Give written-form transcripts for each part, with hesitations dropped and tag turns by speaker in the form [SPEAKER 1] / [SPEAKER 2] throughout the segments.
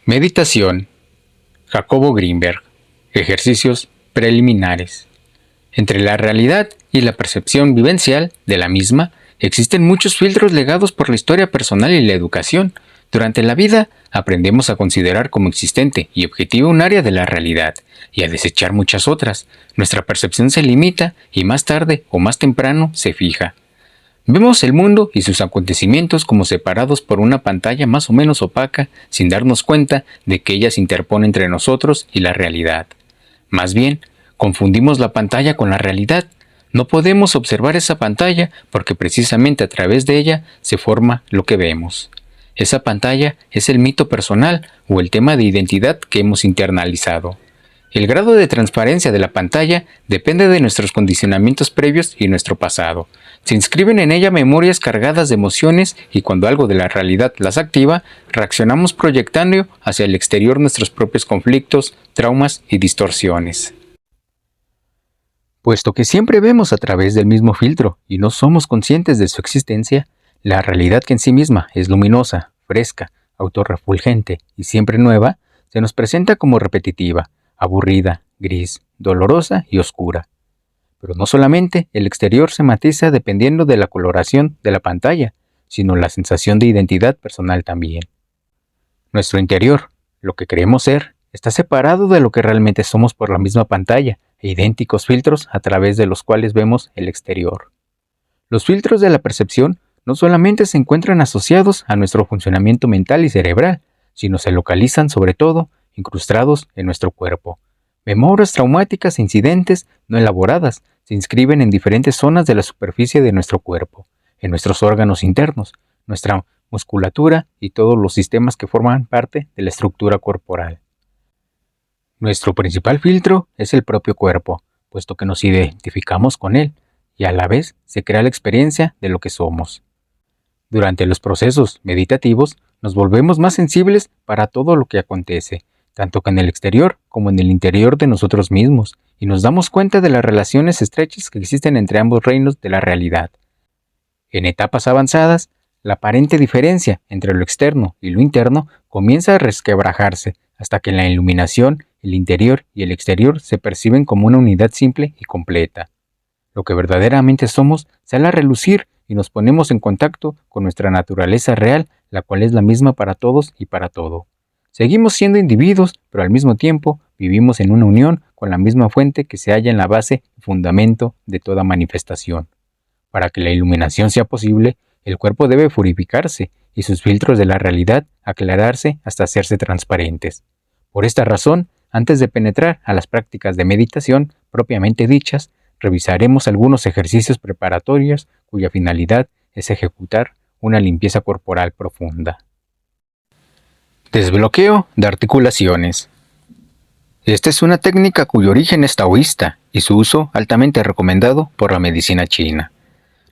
[SPEAKER 1] Meditación. Jacobo Greenberg. Ejercicios preliminares. Entre la realidad y la percepción vivencial de la misma, existen muchos filtros legados por la historia personal y la educación. Durante la vida, aprendemos a considerar como existente y objetiva un área de la realidad y a desechar muchas otras. Nuestra percepción se limita y más tarde o más temprano se fija. Vemos el mundo y sus acontecimientos como separados por una pantalla más o menos opaca, sin darnos cuenta de que ella se interpone entre nosotros y la realidad. Más bien, confundimos la pantalla con la realidad. No podemos observar esa pantalla porque precisamente a través de ella se forma lo que vemos. Esa pantalla es el mito personal o el tema de identidad que hemos internalizado. El grado de transparencia de la pantalla depende de nuestros condicionamientos previos y nuestro pasado. Se inscriben en ella memorias cargadas de emociones y cuando algo de la realidad las activa, reaccionamos proyectando hacia el exterior nuestros propios conflictos, traumas y distorsiones. Puesto que siempre vemos a través del mismo filtro y no somos conscientes de su existencia, la realidad que en sí misma es luminosa, fresca, autorrefulgente y siempre nueva, se nos presenta como repetitiva, aburrida, gris, dolorosa y oscura. Pero no solamente el exterior se matiza dependiendo de la coloración de la pantalla, sino la sensación de identidad personal también. Nuestro interior, lo que creemos ser, está separado de lo que realmente somos por la misma pantalla e idénticos filtros a través de los cuales vemos el exterior. Los filtros de la percepción no solamente se encuentran asociados a nuestro funcionamiento mental y cerebral, sino se localizan sobre todo incrustados en nuestro cuerpo. Memorias traumáticas e incidentes no elaboradas se inscriben en diferentes zonas de la superficie de nuestro cuerpo, en nuestros órganos internos, nuestra musculatura y todos los sistemas que forman parte de la estructura corporal. Nuestro principal filtro es el propio cuerpo, puesto que nos identificamos con él y a la vez se crea la experiencia de lo que somos. Durante los procesos meditativos nos volvemos más sensibles para todo lo que acontece, tanto en el exterior como en el interior de nosotros mismos, y nos damos cuenta de las relaciones estrechas que existen entre ambos reinos de la realidad. En etapas avanzadas, la aparente diferencia entre lo externo y lo interno comienza a resquebrajarse, hasta que en la iluminación, el interior y el exterior se perciben como una unidad simple y completa. Lo que verdaderamente somos sale a relucir y nos ponemos en contacto con nuestra naturaleza real, la cual es la misma para todos y para todo. Seguimos siendo individuos, pero al mismo tiempo vivimos en una unión con la misma fuente que se halla en la base y fundamento de toda manifestación. Para que la iluminación sea posible, el cuerpo debe purificarse y sus filtros de la realidad aclararse hasta hacerse transparentes. Por esta razón, antes de penetrar a las prácticas de meditación propiamente dichas, revisaremos algunos ejercicios preparatorios cuya finalidad es ejecutar una limpieza corporal profunda. Desbloqueo de articulaciones. Esta es una técnica cuyo origen es taoísta y su uso altamente recomendado por la medicina china.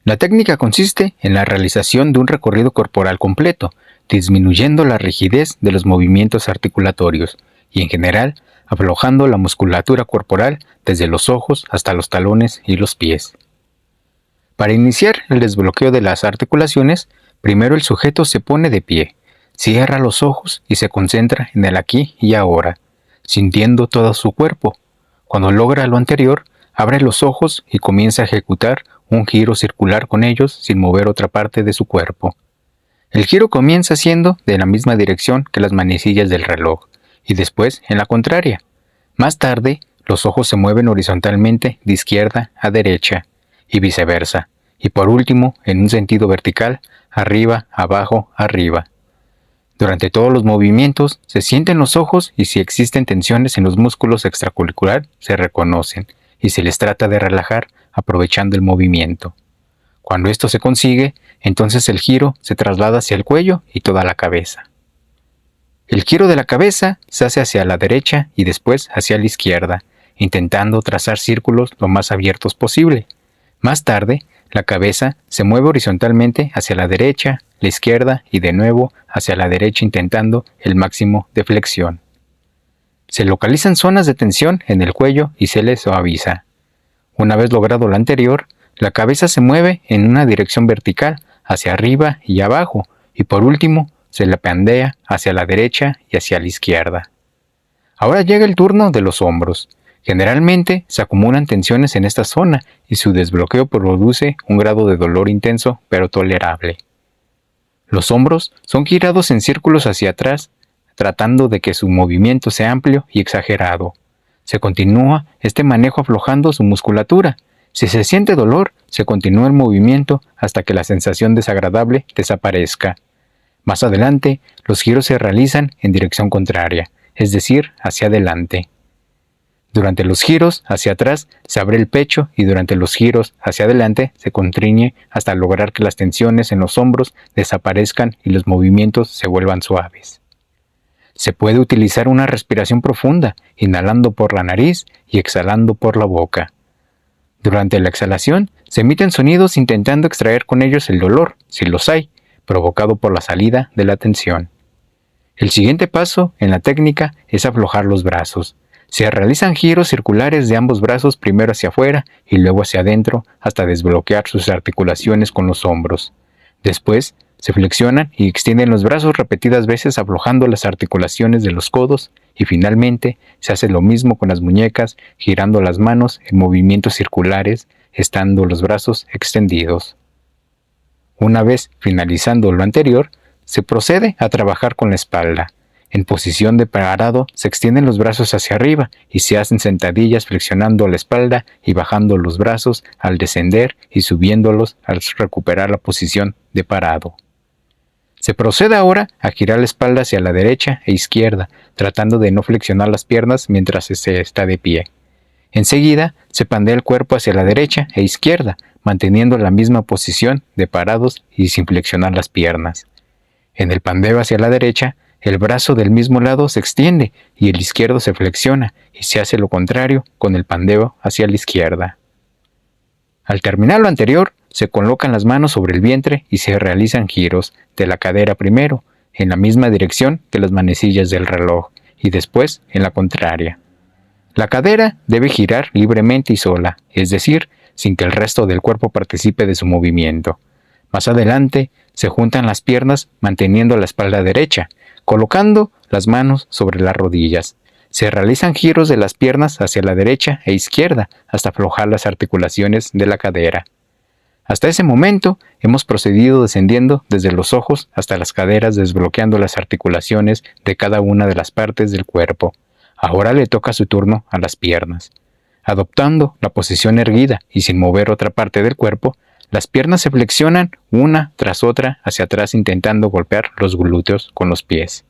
[SPEAKER 1] La técnica consiste en la realización de un recorrido corporal completo, disminuyendo la rigidez de los movimientos articulatorios y, en general, aflojando la musculatura corporal desde los ojos hasta los talones y los pies. Para iniciar el desbloqueo de las articulaciones, primero el sujeto se pone de pie, cierra los ojos y se concentra en el aquí y ahora, sintiendo todo su cuerpo. Cuando logra lo anterior, abre los ojos y comienza a ejecutar un giro circular con ellos sin mover otra parte de su cuerpo. El giro comienza siendo de la misma dirección que las manecillas del reloj y después en la contraria. Más tarde, los ojos se mueven horizontalmente de izquierda a derecha y viceversa, y por último, en un sentido vertical, arriba, abajo, arriba. Durante todos los movimientos se sienten los ojos y si existen tensiones en los músculos extraocular se reconocen y se les trata de relajar aprovechando el movimiento. Cuando esto se consigue, entonces el giro se traslada hacia el cuello y toda la cabeza. El giro de la cabeza se hace hacia la derecha y después hacia la izquierda, intentando trazar círculos lo más abiertos posible. Más tarde, la cabeza se mueve horizontalmente hacia la derecha, la izquierda y de nuevo hacia la derecha intentando el máximo de flexión. Se localizan zonas de tensión en el cuello y se les suaviza. Una vez logrado lo anterior, la cabeza se mueve en una dirección vertical hacia arriba y abajo y por último se la pandea hacia la derecha y hacia la izquierda. Ahora llega el turno de los hombros. Generalmente se acumulan tensiones en esta zona y su desbloqueo produce un grado de dolor intenso pero tolerable. Los hombros son girados en círculos hacia atrás, tratando de que su movimiento sea amplio y exagerado. Se continúa este manejo aflojando su musculatura. Si se siente dolor, se continúa el movimiento hasta que la sensación desagradable desaparezca. Más adelante, los giros se realizan en dirección contraria, es decir, hacia adelante. Durante los giros hacia atrás se abre el pecho y durante los giros hacia adelante se contrae hasta lograr que las tensiones en los hombros desaparezcan y los movimientos se vuelvan suaves. Se puede utilizar una respiración profunda, inhalando por la nariz y exhalando por la boca. Durante la exhalación se emiten sonidos intentando extraer con ellos el dolor, si los hay, provocado por la salida de la tensión. El siguiente paso en la técnica es aflojar los brazos. Se realizan giros circulares de ambos brazos primero hacia afuera y luego hacia adentro hasta desbloquear sus articulaciones con los hombros. Después, se flexionan y extienden los brazos repetidas veces aflojando las articulaciones de los codos y finalmente se hace lo mismo con las muñecas girando las manos en movimientos circulares estando los brazos extendidos. Una vez finalizando lo anterior, se procede a trabajar con la espalda. En posición de parado se extienden los brazos hacia arriba y se hacen sentadillas flexionando la espalda y bajando los brazos al descender y subiéndolos al recuperar la posición de parado. Se procede ahora a girar la espalda hacia la derecha e izquierda, tratando de no flexionar las piernas mientras se está de pie. Enseguida, se pandea el cuerpo hacia la derecha e izquierda, manteniendo la misma posición de parados y sin flexionar las piernas. En el pandeo hacia la derecha, el brazo del mismo lado se extiende y el izquierdo se flexiona y se hace lo contrario con el pandeo hacia la izquierda. Al terminar lo anterior, se colocan las manos sobre el vientre y se realizan giros de la cadera primero, en la misma dirección que las manecillas del reloj, y después en la contraria. La cadera debe girar libremente y sola, es decir, sin que el resto del cuerpo participe de su movimiento. Más adelante, se juntan las piernas manteniendo la espalda derecha, colocando las manos sobre las rodillas. Se realizan giros de las piernas hacia la derecha e izquierda hasta aflojar las articulaciones de la cadera. Hasta ese momento, hemos procedido descendiendo desde los ojos hasta las caderas desbloqueando las articulaciones de cada una de las partes del cuerpo. Ahora le toca su turno a las piernas. Adoptando la posición erguida y sin mover otra parte del cuerpo, las piernas se flexionan una tras otra hacia atrás intentando golpear los glúteos con los pies.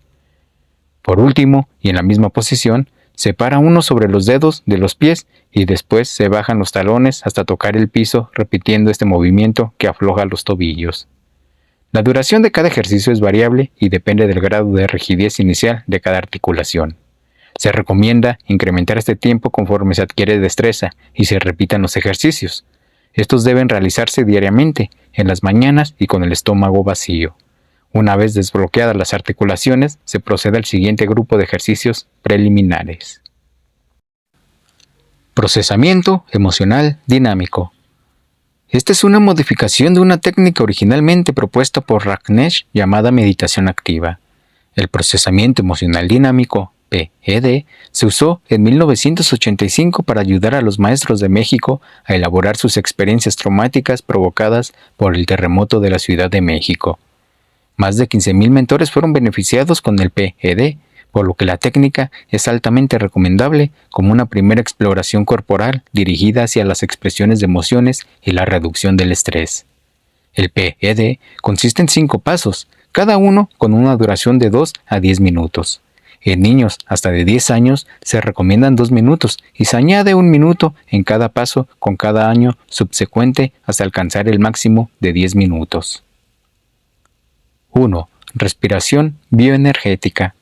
[SPEAKER 1] Por último, y en la misma posición, se para uno sobre los dedos de los pies y después se bajan los talones hasta tocar el piso repitiendo este movimiento que afloja los tobillos. La duración de cada ejercicio es variable y depende del grado de rigidez inicial de cada articulación. Se recomienda incrementar este tiempo conforme se adquiere destreza y se repitan los ejercicios. Estos deben realizarse diariamente, en las mañanas y con el estómago vacío. Una vez desbloqueadas las articulaciones, se procede al siguiente grupo de ejercicios preliminares. Procesamiento emocional dinámico. Esta es una modificación de una técnica originalmente propuesta por Ragnesh llamada meditación activa. El procesamiento emocional dinámico, PED, se usó en 1985 para ayudar a los maestros de México a elaborar sus experiencias traumáticas provocadas por el terremoto de la Ciudad de México. Más de 15,000 mentores fueron beneficiados con el PED, por lo que la técnica es altamente recomendable como una primera exploración corporal dirigida hacia las expresiones de emociones y la reducción del estrés. El PED consiste en 5 pasos, cada uno con una duración de 2 a 10 minutos. En niños hasta de 10 años se recomiendan 2 minutos y se añade 1 minuto en cada paso con cada año subsecuente hasta alcanzar el máximo de 10 minutos. 1. Respiración bioenergética.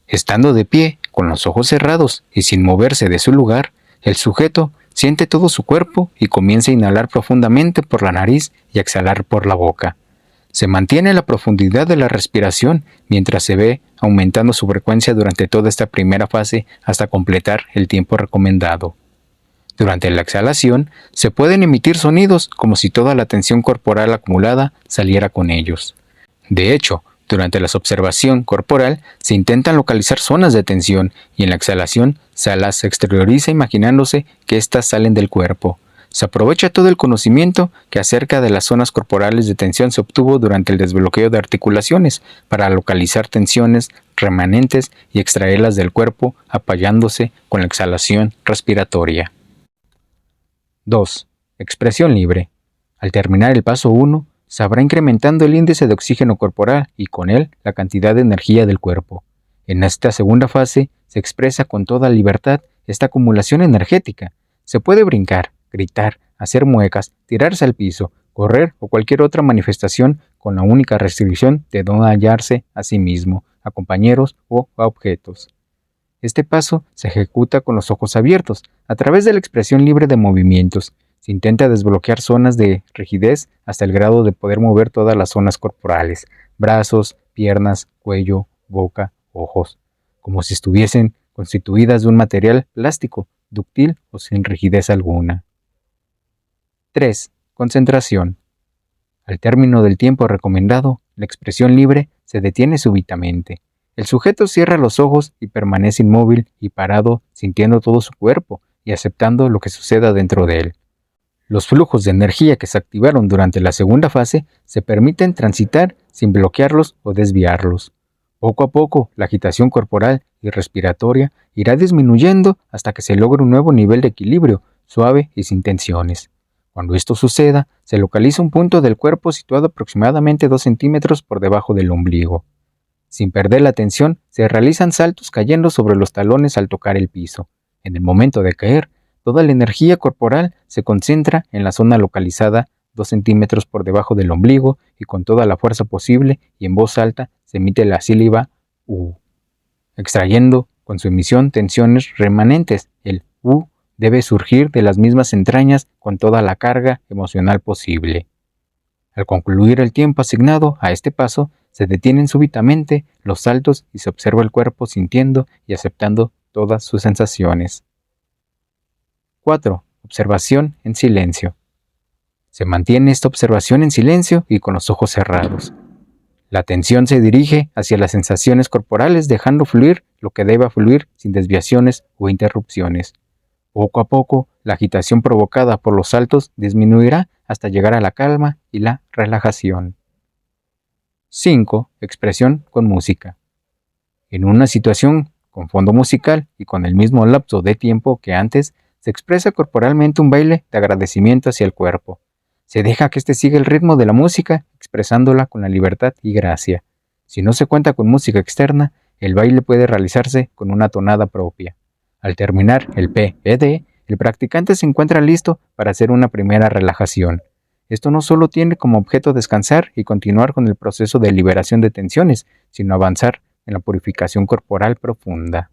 [SPEAKER 1] Estando de pie, con los ojos cerrados y sin moverse de su lugar, el sujeto siente todo su cuerpo y comienza a inhalar profundamente por la nariz y a exhalar por la boca. Se mantiene la profundidad de la respiración mientras se ve aumentando su frecuencia durante toda esta primera fase hasta completar el tiempo recomendado. Durante la exhalación, se pueden emitir sonidos como si toda la tensión corporal acumulada saliera con ellos. De hecho, Durante la observación corporal se intentan localizar zonas de tensión y en la exhalación se las exterioriza imaginándose que éstas salen del cuerpo. Se aprovecha todo el conocimiento que acerca de las zonas corporales de tensión se obtuvo durante el desbloqueo de articulaciones para localizar tensiones remanentes y extraerlas del cuerpo apoyándose con la exhalación respiratoria. 2. Expresión libre. Al terminar el paso 1, se habrá incrementando el índice de oxígeno corporal y con él la cantidad de energía del cuerpo. En esta segunda fase se expresa con toda libertad esta acumulación energética. Se puede brincar, gritar, hacer muecas, tirarse al piso, correr o cualquier otra manifestación con la única restricción de no hallarse a sí mismo, a compañeros o a objetos. Este paso se ejecuta con los ojos abiertos, a través de la expresión libre de movimientos. Se intenta desbloquear zonas de rigidez hasta el grado de poder mover todas las zonas corporales, brazos, piernas, cuello, boca, ojos, como si estuviesen constituidas de un material plástico, dúctil o sin rigidez alguna. 3. Concentración. Al término del tiempo recomendado, la expresión libre se detiene súbitamente. El sujeto cierra los ojos y permanece inmóvil y parado, sintiendo todo su cuerpo y aceptando lo que suceda dentro de él. Los flujos de energía que se activaron durante la segunda fase se permiten transitar sin bloquearlos o desviarlos. Poco a poco, la agitación corporal y respiratoria irá disminuyendo hasta que se logre un nuevo nivel de equilibrio, suave y sin tensiones. Cuando esto suceda, se localiza un punto del cuerpo situado aproximadamente 2 centímetros por debajo del ombligo. Sin perder la tensión, se realizan saltos cayendo sobre los talones al tocar el piso. En el momento de caer, toda la energía corporal se concentra en la zona localizada 2 centímetros por debajo del ombligo y con toda la fuerza posible y en voz alta se emite la sílaba U, extrayendo con su emisión tensiones remanentes. El U debe surgir de las mismas entrañas con toda la carga emocional posible. Al concluir el tiempo asignado a este paso, se detienen súbitamente los saltos y se observa el cuerpo sintiendo y aceptando todas sus sensaciones. 4. Observación en silencio. Se mantiene esta observación en silencio y con los ojos cerrados. La atención se dirige hacia las sensaciones corporales dejando fluir lo que deba fluir sin desviaciones o interrupciones. Poco a poco, la agitación provocada por los saltos disminuirá hasta llegar a la calma y la relajación. 5. Expresión con música. En una situación con fondo musical y con el mismo lapso de tiempo que antes, se expresa corporalmente un baile de agradecimiento hacia el cuerpo. Se deja que éste siga el ritmo de la música, expresándola con la libertad y gracia. Si no se cuenta con música externa, el baile puede realizarse con una tonada propia. Al terminar el PED, el practicante se encuentra listo para hacer una primera relajación. Esto no solo tiene como objeto descansar y continuar con el proceso de liberación de tensiones, sino avanzar en la purificación corporal profunda.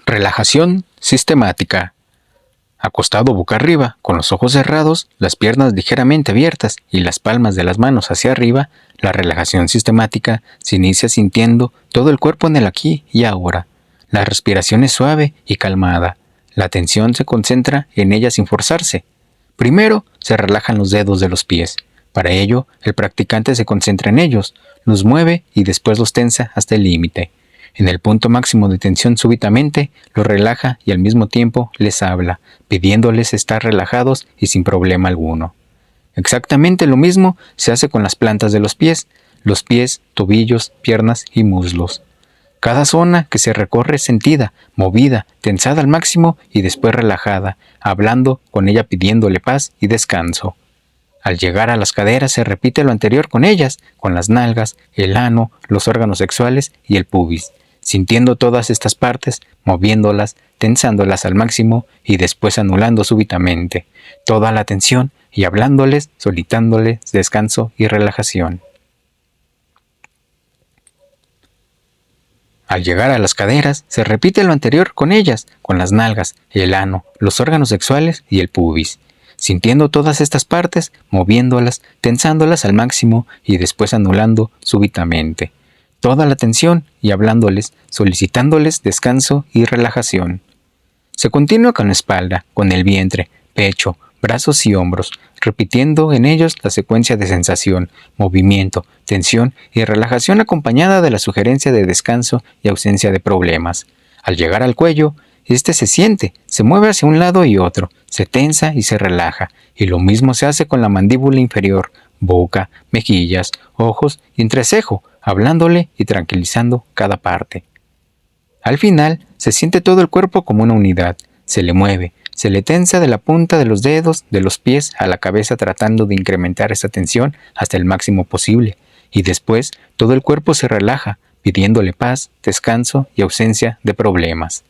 [SPEAKER 1] Relajación sistemática. Acostado boca arriba, con los ojos cerrados, las piernas ligeramente abiertas y las palmas de las manos hacia arriba, la relajación sistemática se inicia sintiendo todo el cuerpo en el aquí y ahora. La respiración es suave y calmada. La atención se concentra en ella sin forzarse. Primero, se relajan los dedos de los pies. Para ello, el practicante se concentra en ellos, los mueve y después los tensa hasta el límite. En el punto máximo de tensión súbitamente, los relaja y al mismo tiempo les habla, pidiéndoles estar relajados y sin problema alguno. Exactamente lo mismo se hace con las plantas de los pies, tobillos, piernas y muslos. Cada zona que se recorre es sentida, movida, tensada al máximo y después relajada, hablando con ella pidiéndole paz y descanso. Al llegar a las caderas se repite lo anterior con ellas, con las nalgas, el ano, los órganos sexuales y el pubis, sintiendo todas estas partes, moviéndolas, tensándolas al máximo y después anulando súbitamente toda la tensión y hablándoles, solicitándoles descanso y relajación. Al llegar a las caderas, se repite lo anterior con ellas, con las nalgas, el ano, los órganos sexuales y el pubis, sintiendo todas estas partes, moviéndolas, tensándolas al máximo y después anulando súbitamente toda la tensión y hablándoles, solicitándoles descanso y relajación. Se continúa con la espalda, con el vientre, pecho, brazos y hombros, repitiendo en ellos la secuencia de sensación, movimiento, tensión y relajación acompañada de la sugerencia de descanso y ausencia de problemas. Al llegar al cuello, este se siente, se mueve hacia un lado y otro, se tensa y se relaja, y lo mismo se hace con la mandíbula inferior, boca, mejillas, ojos y entrecejo, hablándole y tranquilizando cada parte. Al final, se siente todo el cuerpo como una unidad, se le mueve, se le tensa de la punta de los dedos, de los pies a la cabeza tratando de incrementar esa tensión hasta el máximo posible, y después todo el cuerpo se relaja, pidiéndole paz, descanso y ausencia de problemas.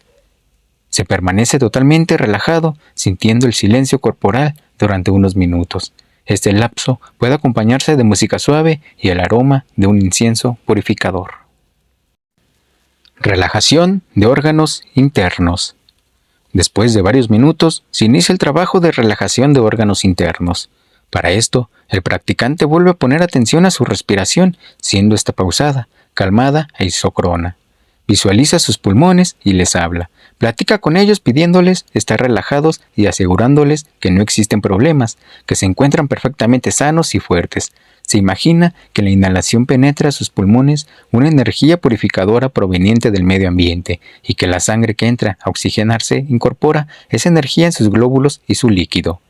[SPEAKER 1] Se permanece totalmente relajado, sintiendo el silencio corporal durante unos minutos. Este lapso puede acompañarse de música suave y el aroma de un incienso purificador. Relajación de órganos internos. Después de varios minutos, se inicia el trabajo de relajación de órganos internos. Para esto, el practicante vuelve a poner atención a su respiración, siendo esta pausada, calmada e isócrona. Visualiza sus pulmones y les habla. Platica con ellos pidiéndoles estar relajados y asegurándoles que no existen problemas, que se encuentran perfectamente sanos y fuertes. Se imagina que la inhalación penetra a sus pulmones una energía purificadora proveniente del medio ambiente y que la sangre que entra a oxigenarse incorpora esa energía en sus glóbulos y su líquido.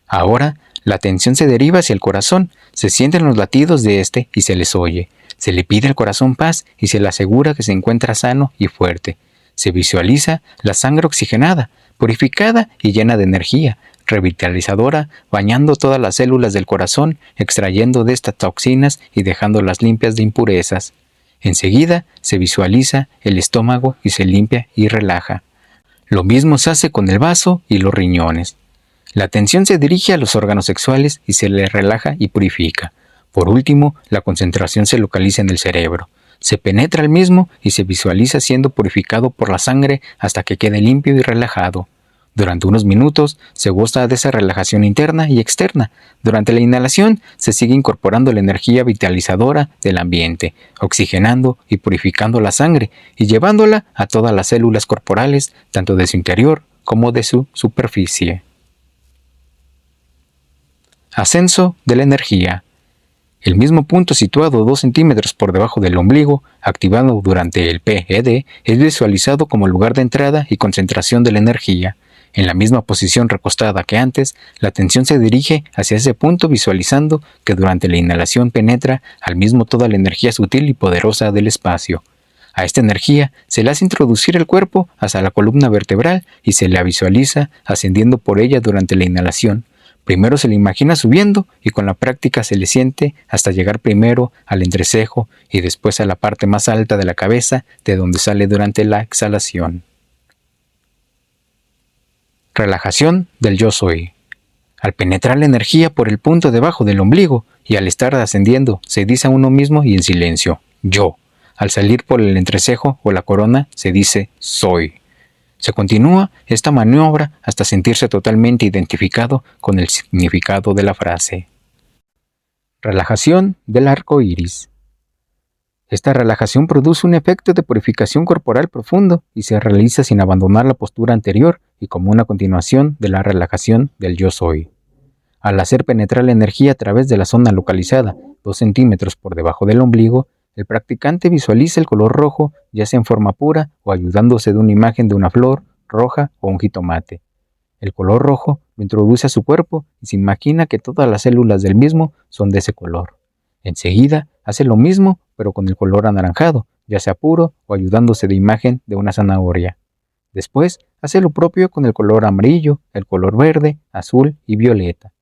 [SPEAKER 1] Ahora, la atención se deriva hacia el corazón, se sienten los latidos de este y se les oye. Se le pide al corazón paz y se le asegura que se encuentra sano y fuerte. Se visualiza la sangre oxigenada, purificada y llena de energía, revitalizadora, bañando todas las células del corazón, extrayendo de estas toxinas y dejándolas limpias de impurezas. Enseguida se visualiza el estómago y se limpia y relaja. Lo mismo se hace con el vaso y los riñones. La atención se dirige a los órganos sexuales y se les relaja y purifica. Por último, la concentración se localiza en el cerebro. Se penetra al mismo y se visualiza siendo purificado por la sangre hasta que quede limpio y relajado. Durante unos minutos se goza de esa relajación interna y externa. Durante la inhalación se sigue incorporando la energía vitalizadora del ambiente, oxigenando y purificando la sangre y llevándola a todas las células corporales, tanto de su interior como de su superficie. Ascenso de la energía. El mismo punto situado 2 centímetros por debajo del ombligo, activado durante el PED, es visualizado como lugar de entrada y concentración de la energía. En la misma posición recostada que antes, la atención se dirige hacia ese punto visualizando que durante la inhalación penetra al mismo toda la energía sutil y poderosa del espacio. A esta energía se le hace introducir el cuerpo hasta la columna vertebral y se la visualiza ascendiendo por ella durante la inhalación. Primero se le imagina subiendo y con la práctica se le siente hasta llegar primero al entrecejo y después a la parte más alta de la cabeza, de donde sale durante la exhalación. Relajación del yo soy. Al penetrar la energía por el punto debajo del ombligo y al estar ascendiendo, se dice a uno mismo y en silencio, yo. Al salir por el entrecejo o la corona, se dice soy. Se continúa esta maniobra hasta sentirse totalmente identificado con el significado de la frase. Relajación del arco iris. Esta relajación produce un efecto de purificación corporal profundo y se realiza sin abandonar la postura anterior y como una continuación de la relajación del yo soy. Al hacer penetrar la energía a través de la zona localizada 2 centímetros por debajo del ombligo, el practicante visualiza el color rojo, ya sea en forma pura o ayudándose de una imagen de una flor roja o un jitomate. El color rojo lo introduce a su cuerpo y se imagina que todas las células del mismo son de ese color. Enseguida hace lo mismo, pero con el color anaranjado, ya sea puro o ayudándose de imagen de una zanahoria. Después hace lo propio con el color amarillo, el color verde, azul y violeta.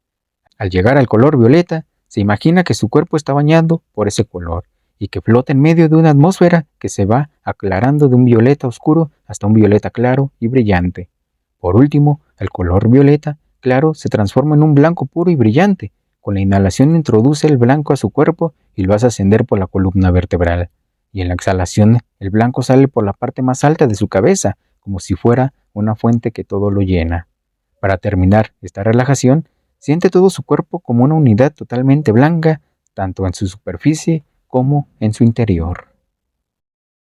[SPEAKER 1] Al llegar al color violeta, se imagina que su cuerpo está bañado por ese color y que flota en medio de una atmósfera que se va aclarando de un violeta oscuro hasta un violeta claro y brillante. Por último, el color violeta claro se transforma en un blanco puro y brillante. Con la inhalación introduce el blanco a su cuerpo y lo hace ascender por la columna vertebral. Y en la exhalación, el blanco sale por la parte más alta de su cabeza, como si fuera una fuente que todo lo llena. Para terminar esta relajación, siente todo su cuerpo como una unidad totalmente blanca, tanto en su superficie como en su interior.